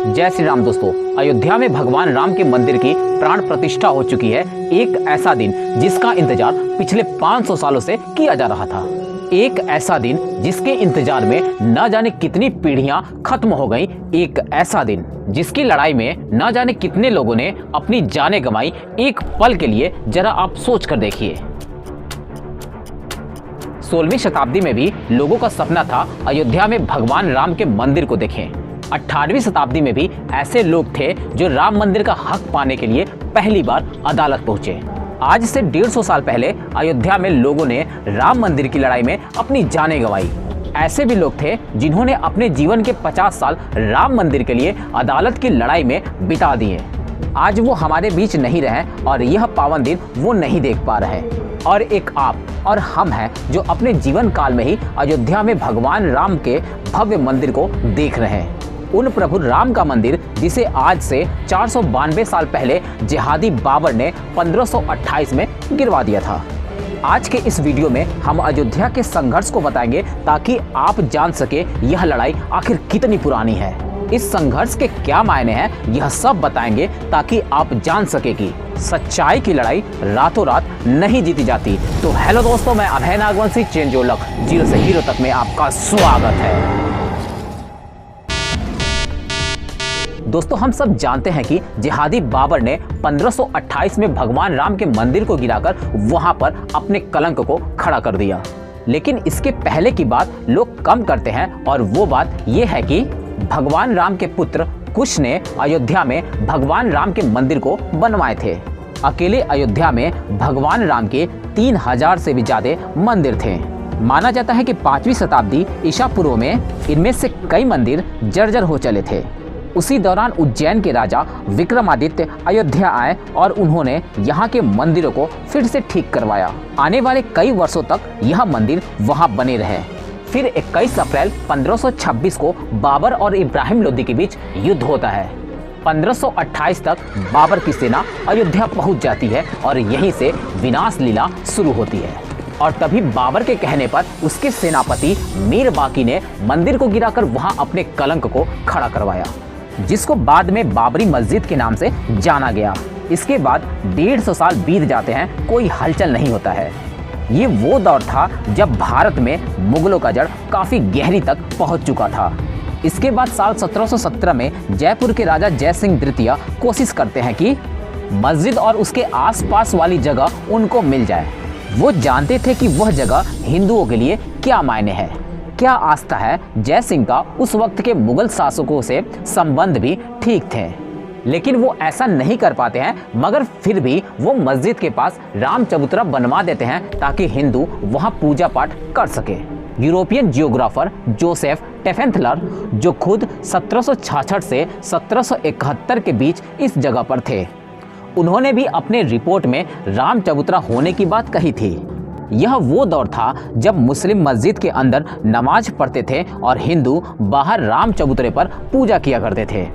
जय श्री राम दोस्तों। अयोध्या में भगवान राम के मंदिर की प्राण प्रतिष्ठा हो चुकी है। एक ऐसा दिन जिसका इंतजार पिछले 500 सालों से किया जा रहा था। एक ऐसा दिन जिसके इंतजार में न जाने कितनी पीढ़ियां खत्म हो गईं। एक ऐसा दिन जिसकी लड़ाई में न जाने कितने लोगों ने अपनी जानें गंवाई। एक पल के लिए जरा आप सोच कर देखिए। 16वीं शताब्दी में भी लोगों का सपना था अयोध्या में भगवान राम के मंदिर को देखें। 18वीं शताब्दी में भी ऐसे लोग थे जो राम मंदिर का हक पाने के लिए पहली बार अदालत पहुंचे। आज से 150 साल पहले अयोध्या में लोगों ने राम मंदिर की लड़ाई में अपनी जानें गंवाई। ऐसे भी लोग थे जिन्होंने अपने जीवन के 50 साल राम मंदिर के लिए अदालत की लड़ाई में बिता दिए। आज वो हमारे बीच नहीं रहे और यह पावन दिन वो नहीं देख पा रहे। और एक आप और हम हैं जो अपने जीवन काल में ही अयोध्या में भगवान राम के भव्य मंदिर को देख रहे हैं। उन प्रभु राम का मंदिर जिसे आज से 492 साल पहले जिहादी बाबर ने 1528 में गिरवा दिया था। आज के इस वीडियो में हम अयोध्या के संघर्ष को बताएंगे ताकि आप जान सके यह लड़ाई आखिर कितनी पुरानी है। इस संघर्ष के क्या मायने हैं यह सब बताएंगे ताकि आप जान सके कि सच्चाई की लड़ाई रातों रात नहीं जीती जाती। तो हेलो दोस्तों, मैं Abhay Nagvanshi change your luck zero से हीरो तक में आपका स्वागत है। दोस्तों, हम सब जानते हैं कि जिहादी बाबर ने 1528 में भगवान राम के मंदिर को गिराकर वहां पर अपने कलंक को खड़ा कर दिया। लेकिन इसके पहले की बात लोग कम करते हैं और वो बात ये है कि भगवान राम के पुत्र कुश ने अयोध्या में भगवान राम के मंदिर को बनवाए थे। अकेले अयोध्या में भगवान राम के 3000 से भी ज्यादा मंदिर थे। माना जाता है कि 5वीं शताब्दी ईसा पूर्व में इनमें से कई मंदिर जर्जर हो चले थे। उसी दौरान उज्जैन के राजा विक्रमादित्य अयोध्या आए और उन्होंने यहाँ के मंदिरों को फिर से ठीक करवाया। आने वाले कई वर्षों तक यह मंदिर वहाँ बने रहे। फिर 21 अप्रैल 1526 को बाबर और इब्राहिम लोदी के बीच युद्ध होता है। 1528 तक बाबर की सेना अयोध्या पहुंच जाती है और यहीं से विनाश लीला शुरू होती है। और तभी बाबर के कहने पर उसके सेनापति मीर बाकी ने मंदिर को गिराकर वहां अपने कलंक को खड़ा करवाया, जिसको बाद में बाबरी मस्जिद के नाम से जाना गया। इसके बाद 150 साल बीत जाते हैं, कोई हलचल नहीं होता है। ये वो दौर था जब भारत में मुगलों का जड़ काफी गहरी तक पहुंच चुका था। इसके बाद साल 1717 में जयपुर के राजा जय सिंह द्वितीय कोशिश करते हैं कि मस्जिद और उसके आसपास वाली जगह उनको मिल जाए। वो जानते थे कि वह जगह हिंदुओं के लिए क्या मायने है, क्या आस्था है। जय सिंह का उस वक्त के मुगल शासकों से संबंध भी ठीक थे, लेकिन वो ऐसा नहीं कर पाते हैं। मगर फिर भी वो मस्जिद के पास राम चबूतरा बनवा देते हैं ताकि हिंदू वहां पूजा पाठ कर सके। यूरोपियन जियोग्राफर जोसेफ टेफेंथलर, जो खुद 1766 से 1771 के बीच इस जगह पर थे, उन्होंने भी अपने रिपोर्ट में राम चबूतरा होने की बात कही थी। यह वो दौर था जब मुस्लिम मस्जिद के अंदर नमाज पढ़ते थे और हिंदू बाहर राम चबूतरे पर पूजा किया करते थे।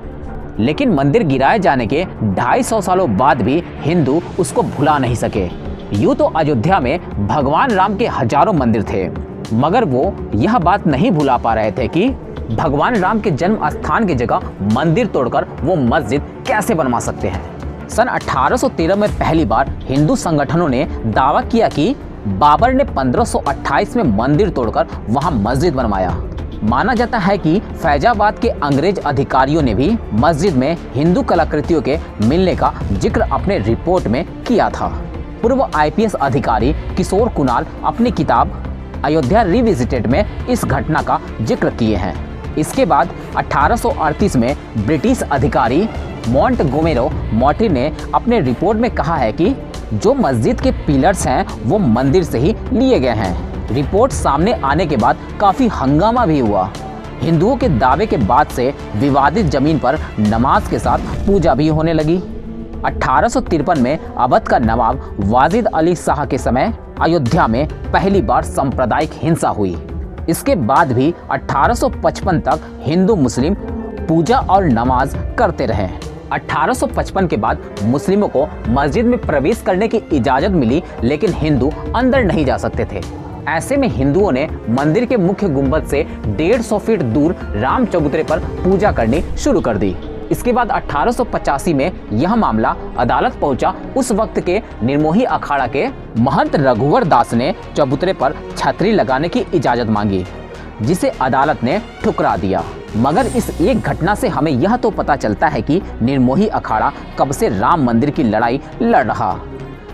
लेकिन मंदिर गिराए जाने के 250 सालों बाद भी हिंदू उसको भुला नहीं सके। यूं तो अयोध्या में भगवान राम के हजारों मंदिर थे, मगर वो यह बात नहीं भुला पा रहे थे कि भगवान राम के जन्म स्थान की जगह मंदिर तोड़कर वो मस्जिद कैसे बनवा सकते हैं। सन 1813 में पहली बार हिंदू संगठनों ने दावा किया कि बाबर ने 1528 में मंदिर तोड़कर वहां मस्जिद बनवाया। माना जाता है कि फैजाबाद के अंग्रेज अधिकारियों ने भी मस्जिद में हिंदू कलाकृतियों के मिलने का जिक्र अपने रिपोर्ट में किया था। पूर्व IPS अधिकारी किशोर कुणाल अपनी किताब अयोध्या रिविजिटेड में इस घटना का जिक्र किए हैं। इसके बाद 1838 में ब्रिटिश अधिकारी मोंटगोमेरो मॉर्टी ने अपने रिपोर्ट में कहा है कि जो मस्जिद के पिलर्स हैं वो मंदिर से ही लिए गए हैं। रिपोर्ट सामने आने के बाद काफी हंगामा भी हुआ। हिंदुओं के दावे के बाद से विवादित जमीन पर नमाज के साथ पूजा भी होने लगी। 1853 में अवध का नवाब वाजिद अली शाह के समय अयोध्या में पहली बार सांप्रदायिक हिंसा हुई। इसके बाद भी 1855 तक हिंदू मुस्लिम पूजा और नमाज करते रहे। 1855 के बाद मुस्लिमों को मस्जिद में प्रवेश करने की इजाजत मिली, लेकिन हिंदू अंदर नहीं जा सकते थे। ऐसे में हिंदुओं ने मंदिर के मुख्य गुंबद से 150 फीट दूर राम चबूतरे पर पूजा करनी शुरू कर दी। इसके बाद 1885 में यह मामला अदालत पहुंचा। उस वक्त के निर्मोही अखाड़ा के महंत रघुवर दास ने चबूतरे पर छतरी लगाने की इजाजत मांगी, जिसे अदालत ने ठुकरा दिया। मगर इस एक घटना से हमें यह तो पता चलता है कि निर्मोही अखाड़ा कब से राम मंदिर की लड़ाई लड़ रहा।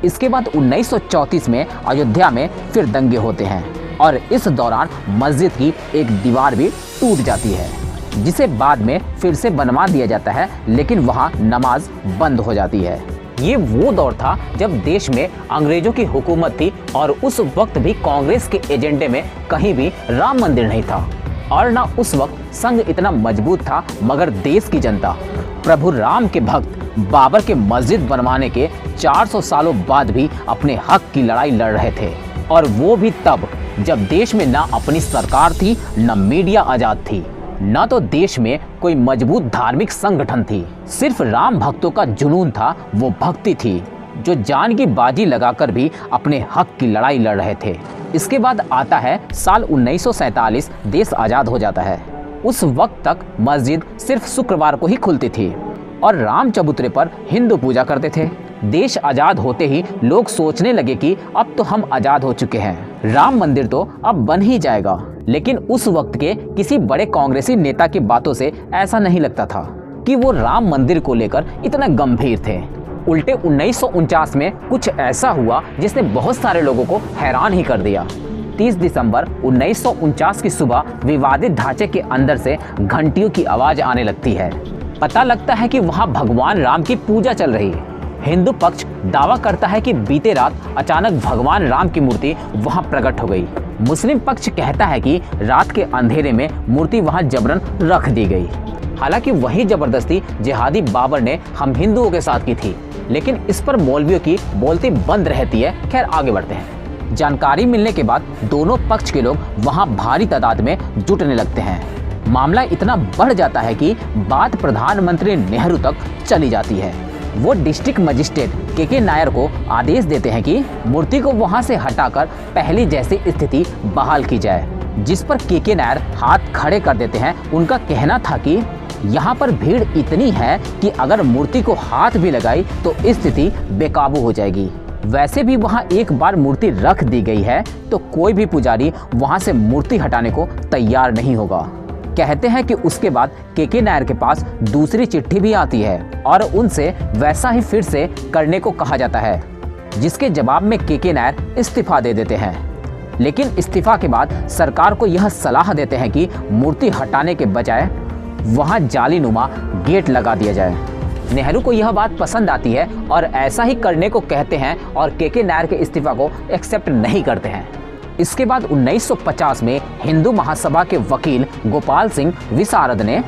इसके बाद 1934 में अयोध्या में फिर दंगे होते हैं और इस दौरान मस्जिद की एक दीवार भी टूट जाती है, जिसे बाद में फिर से बनवा दिया जाता है, लेकिन वहाँ नमाज बंद हो जाती है। ये वो दौर था जब देश में अंग्रेजों की हुकूमत थी और उस वक्त भी कांग्रेस के एजेंडे में कहीं भी राम मंदिर नहीं था और ना उस वक्त संघ इतना मजबूत था। मगर देश की जनता प्रभु राम के भक्त बाबर के मस्जिद बनवाने के 400 सालों बाद भी अपने हक की लड़ाई लड़ रहे थे, और वो भी तब जब देश में ना अपनी सरकार थी, न मीडिया आजाद थी, न तो देश में कोई मजबूत धार्मिक संगठन थी। सिर्फ राम भक्तों का जुनून था, वो भक्ति थी जो जान की बाजी लगाकर भी अपने हक की लड़ाई लड़ रहे थे। इसके बाद आता है साल 1947, देश आजाद हो जाता है। उस वक्त तक मस्जिद सिर्फ शुक्रवार को ही खुलती थी और राम चबूतरे पर हिंदू पूजा करते थे। देश आजाद होते ही लोग सोचने लगे कि अब तो हम आजाद हो चुके हैं, राम मंदिर तो अब बन ही जाएगा। लेकिन उस वक्त के किसी बड़े कांग्रेसी नेता की बातों से ऐसा नहीं लगता था कि वो राम मंदिर को लेकर इतना गंभीर थे। उल्टे 1949 में कुछ ऐसा हुआ जिसने बहुत सारे लोगों को हैरान ही कर दिया। 30 दिसंबर 1949 की सुबह विवादित ढांचे के अंदर से घंटियों की आवाज आने लगती है। पता लगता है कि वहां भगवान राम की पूजा चल रही है। हिंदू पक्ष दावा करता है कि बीते रात अचानक भगवान राम की मूर्ति वहां प्रकट हो गई। मुस्लिम पक्ष कहता है कि रात के अंधेरे में मूर्ति वहां जबरन रख दी गई। हालांकि वही जबरदस्ती जिहादी बाबर ने हम हिंदुओं के साथ की थी, लेकिन इस पर मौलवियों की बोलती बंद रहती है। खैर आगे बढ़ते हैं। जानकारी मिलने के बाद दोनों पक्ष के लोग वहां भारी तादाद में जुटने लगते हैं। मामला इतना बढ़ जाता है कि बात प्रधानमंत्री नेहरू तक चली जाती है। वो डिस्ट्रिक्ट मजिस्ट्रेट के नायर को आदेश देते हैं कि मूर्ति को वहां से हटाकर पहली जैसी स्थिति बहाल की जाए, जिस पर के नायर हाथ खड़े कर देते हैं। उनका कहना था कि यहाँ पर भीड़ इतनी है कि अगर मूर्ति को हाथ भी लगाई तो स्थिति बेकाबू हो जाएगी। वैसे भी वहाँ एक बार मूर्ति रख दी गई है तो कोई भी पुजारी वहाँ से मूर्ति हटाने को तैयार नहीं होगा। कहते हैं कि उसके बाद के नायर के पास दूसरी चिट्ठी भी आती है और उनसे वैसा ही फिर से करने को कहा जाता है, जिसके जवाब में के नायर इस्तीफा दे देते हैं। लेकिन इस्तीफा के बाद सरकार को यह सलाह देते हैं कि मूर्ति हटाने के बजाय वहां जालीनुमा गेट लगा दिया जाए। नेहरू को यह बात पसंद आती है और ऐसा ही करने को कहते हैं और के नायर के इस्तीफा को एक्सेप्ट नहीं करते हैं। इसके बाद 1950 में हिंदू महासभा के वकील गोपाल सिंह विशारद ने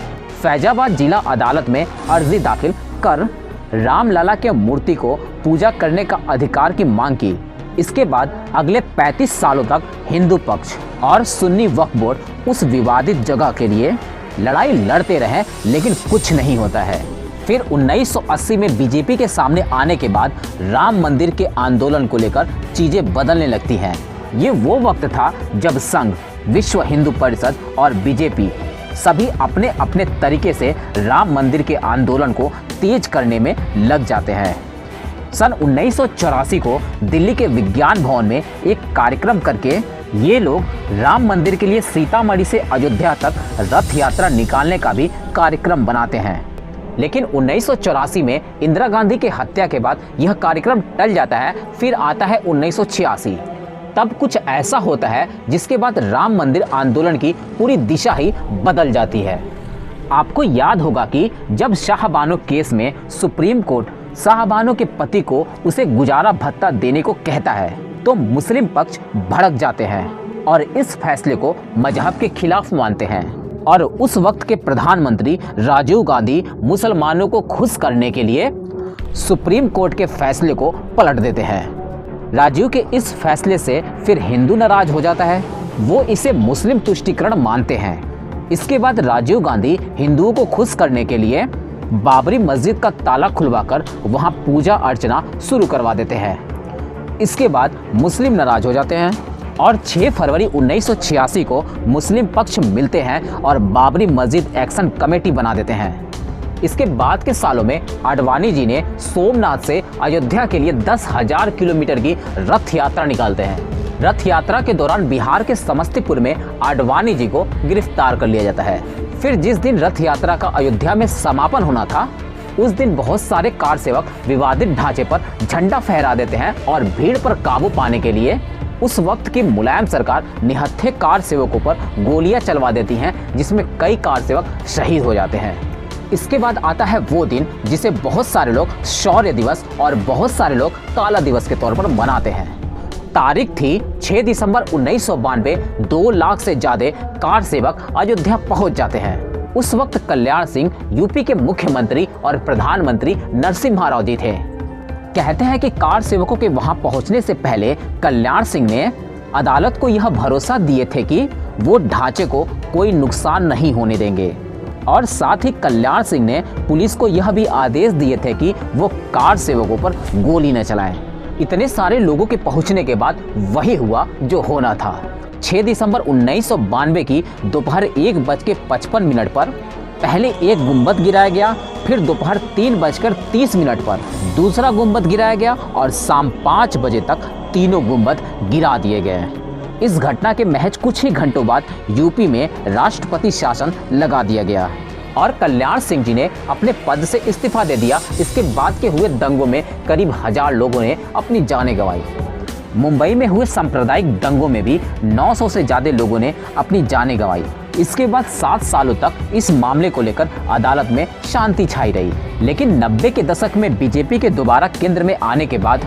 फैजाबाद जिला अदालत में अर्जी दाखिल कर रामलला के मूर्ति को पूजा करने का अधिकार की मांग की। इसके बाद अगले 35 सालों तक हिंदू पक्ष और सुन्नी वक्फ बोर्ड उस विवादित जगह के लिए लड़ाई लड़ते रहे, लेकिन कुछ नहीं होता है। फिर 1980 में बीजेपी के सामने आने के बाद राम मंदिर के आंदोलन को लेकर चीजें बदलने लगती हैं। ये वो वक्त था जब संघ, विश्व हिंदू परिषद और बीजेपी सभी अपने अपने तरीके से राम मंदिर के आंदोलन को तेज करने में लग जाते हैं। सन 1984 को दिल्ली के विज्ञान भवन में एक कार्यक्रम करके ये लोग राम मंदिर के लिए सीतामढ़ी से अयोध्या तक रथ यात्रा निकालने का भी कार्यक्रम बनाते हैं। लेकिन 1984 में इंदिरा गांधी की हत्या के बाद यह कार्यक्रम टल जाता है। फिर आता है 1986। तब कुछ ऐसा होता है जिसके बाद राम मंदिर आंदोलन की पूरी दिशा ही बदल जाती है। आपको याद होगा कि जब शाहबानो केस में सुप्रीम कोर्ट शाहबानो के पति को उसे गुजारा भत्ता देने को कहता है तो मुस्लिम पक्ष भड़क जाते हैं और इस फैसले को मजहब के खिलाफ मानते हैं। और उस वक्त के प्रधानमंत्री राजीव गांधी मुसलमानों को खुश करने के लिए सुप्रीम कोर्ट के फैसले को पलट देते हैं। राजीव के इस फैसले से फिर हिंदू नाराज हो जाता है, वो इसे मुस्लिम तुष्टीकरण मानते हैं। इसके बाद राजीव गांधी हिंदुओं को खुश करने के लिए बाबरी मस्जिद का ताला खुलवाकर वहां पूजा अर्चना शुरू करवा देते हैं। इसके बाद मुस्लिम नाराज हो जाते हैं और 6 फरवरी 1986 को मुस्लिम पक्ष मिलते हैं और बाबरी मस्जिद एक्शन कमेटी बना देते हैं। इसके बाद के सालों में आडवाणी जी ने सोमनाथ से अयोध्या के लिए 10,000 किलोमीटर की रथ यात्रा निकालते हैं। रथ यात्रा के दौरान बिहार के समस्तीपुर में आडवाणी जी को गिरफ्तार कर लिया जाता है। फिर जिस दिन रथ यात्रा का अयोध्या में समापन होना था, उस दिन बहुत सारे कार सेवक विवादित ढांचे पर झंडा फहरा देते हैं और भीड़ पर काबू पाने के लिए उस वक्त की मुलायम सरकार निहत्थे कार सेवकों पर गोलियां चलवा देती हैं, जिसमें कई कार सेवक शहीद हो जाते हैं। इसके बाद आता है वो दिन जिसे बहुत सारे लोग शौर्य दिवस और बहुत सारे लोग काला दिवस के तौर पर मनाते हैं। तारीख थी 6 दिसंबर 1992। 2 लाख से ज्यादा कार सेवक अयोध्या पहुंच जाते हैं। उस वक्त कल्याण सिंह यूपी के मुख्यमंत्री और प्रधानमंत्री नरसिम्हा राव जी थे। कहते हैं कि कार सेवकों के वहां पहुंचने से पहले कल्याण सिंह ने अदालत को यह भरोसा दिए थे कि वो ढांचे को कोई नुकसान नहीं होने देंगे, और साथ ही कल्याण सिंह ने पुलिस को यह भी आदेश दिए थे कि वो कार सेवकों पर गोली न चलाएं। इतने सारे लोगों के पहुंचने के बाद वही हुआ जो होना था। 6 दिसंबर 1992 की दोपहर 1:55 पर पहले एक गुंबद गिराया गया, फिर दोपहर 3:30 पर दूसरा गुंबद गिराया गया और शाम 5 बजे तक तीनों गुंबद गिरा दिए गए। इस घटना के महज कुछ ही घंटों बाद यूपी में राष्ट्रपति शासन लगा दिया गया और कल्याण सिंह जी ने अपने पद से इस्तीफा दे दिया। इसके बाद के हुए दंगों में करीब 1000 लोगों ने अपनी जानें गंवाई। मुंबई में हुए सांप्रदायिक दंगों में भी 900 से ज्यादा लोगों ने अपनी जानें गंवाई। इसके बाद 7 सालों तक इस मामले को लेकर अदालत में शांति छाई रही, लेकिन 90 के दशक में बीजेपी के दोबारा केंद्र में आने के बाद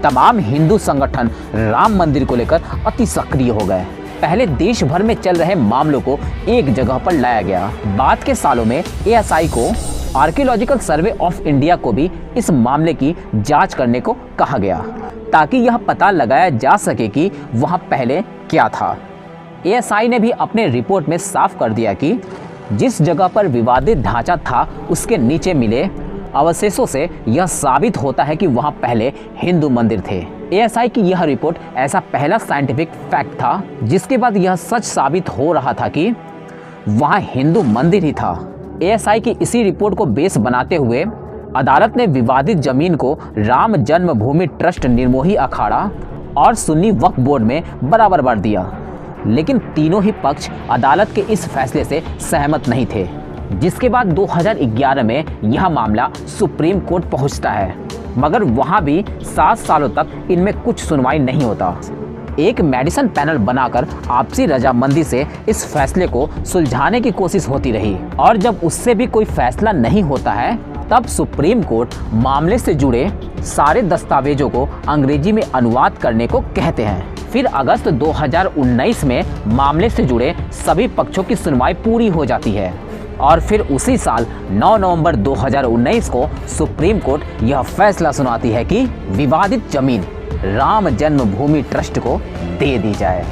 तमाम हिंदू संगठन राम मंदिर को लेकर अति सक्रिय हो गए। पहले देश भर में चल रहे मामलों को एक जगह पर लाया गया। बाद के सालों में ASI को, आर्कियोलॉजिकल सर्वे ऑफ इंडिया को भी इस मामले की जांच करने को कहा गया, ताकि यह पता लगाया जा सके कि वहां पहले क्या था। ASI ने भी अपने रिपोर्ट में साफ कर दिया कि जिस जगह पर विवादित ढांचा था उसके नीचे मिले अवशेषों से यह साबित होता है कि वहां पहले हिंदू मंदिर थे। ASI की यह रिपोर्ट ऐसा पहला साइंटिफिक फैक्ट था जिसके बाद यह सच साबित हो रहा था कि वहां हिंदू मंदिर ही था। ASI की इसी रिपोर्ट को बेस बनाते हुए अदालत ने विवादित जमीन को राम जन्मभूमि ट्रस्ट निर्मोही अखाड़ा और सुन्नी वक्फ बोर्ड में बराबर बांट दिया, लेकिन तीनों ही पक्ष अदालत के इस फैसले से सहमत नहीं थे, जिसके बाद 2011 में यह मामला सुप्रीम कोर्ट पहुंचता है, मगर वहां भी 7 सालों तक इनमें कुछ सुनवाई नहीं होता। एक मेडिसन पैनल बनाकर आपसी रजामंदी से इस फैसले को सुलझाने की कोशिश होती रही, और जब उससे भी कोई फैसला नहीं होता है तब सुप्रीम कोर्ट मामले से जुड़े सारे दस्तावेजों को अंग्रेजी में अनुवाद करने को कहते हैं। फिर अगस्त 2019 में मामले से जुड़े सभी पक्षों की सुनवाई पूरी हो जाती है और फिर उसी साल 9 नवंबर 2019 को सुप्रीम कोर्ट यह फैसला सुनाती है कि विवादित जमीन राम जन्मभूमि ट्रस्ट को दे दी जाए।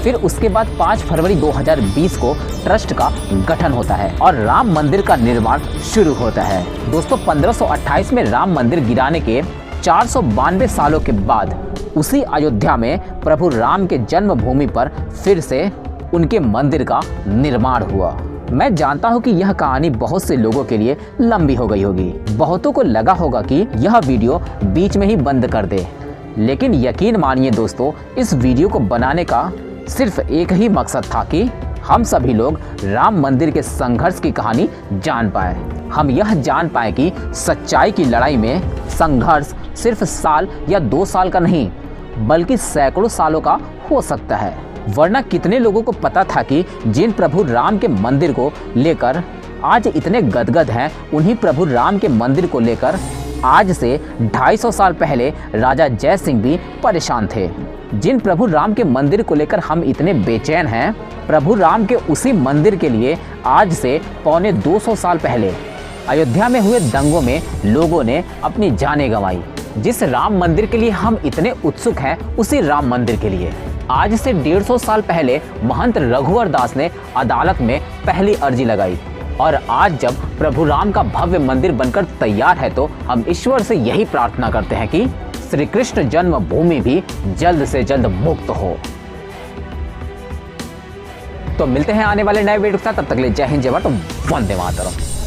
फिर उसके बाद 5 फरवरी 2020 को ट्रस्ट का गठन होता है और राम मंदिर का निर्माण शुरू होता है। दोस्तों, 1528 में राम मंदिर गिराने के 492 सालों के बाद उसी अयोध्या में प्रभु राम के जन्मभूमि पर फिर से उनके मंदिर का निर्माण हुआ। मैं जानता हूं कि यह कहानी बहुत से लोगों के लिए लंबी हो गई होगी। बहुतों को लगा होगा कि यह वीडियो बीच में ही बंद कर दे, लेकिन यकीन मानिए दोस्तों, इस वीडियो को बनाने का सिर्फ एक ही मकसद था कि हम सभी लोग राम मंदिर के संघर्ष की कहानी जान पाए। हम यह जान पाए कि सच्चाई की लड़ाई में संघर्ष सिर्फ साल या 2 साल का नहीं, बल्कि सैकड़ों सालों का हो सकता है। वरना कितने लोगों को पता था कि जिन प्रभु राम के मंदिर को लेकर आज इतने गदगद हैं, उन्हीं प्रभु राम के मंदिर को लेकर आज से 250 साल पहले राजा जय सिंह भी परेशान थे। जिन प्रभु राम के मंदिर को लेकर हम इतने बेचैन हैं, प्रभु राम के उसी मंदिर के लिए आज से पौने 200 साल पहले अयोध्या में हुए दंगों में लोगों ने अपनी जानें गंवाई। जिस राम मंदिर के लिए हम इतने उत्सुक हैं, उसी राम मंदिर के लिए आज से 150 साल पहले महंत रघुवर दास ने अदालत में पहली अर्जी लगाई, और आज जब प्रभु राम का भव्य मंदिर बनकर तैयार है तो हम ईश्वर से यही प्रार्थना करते हैं कि श्री कृष्ण जन्मभूमि भी जल्द से जल्द मुक्त हो। तो मिलते हैं आने वाले नए वीडियो के साथ, तब तक के लिए जय हिंद, जय भारत, वंदे मातरम।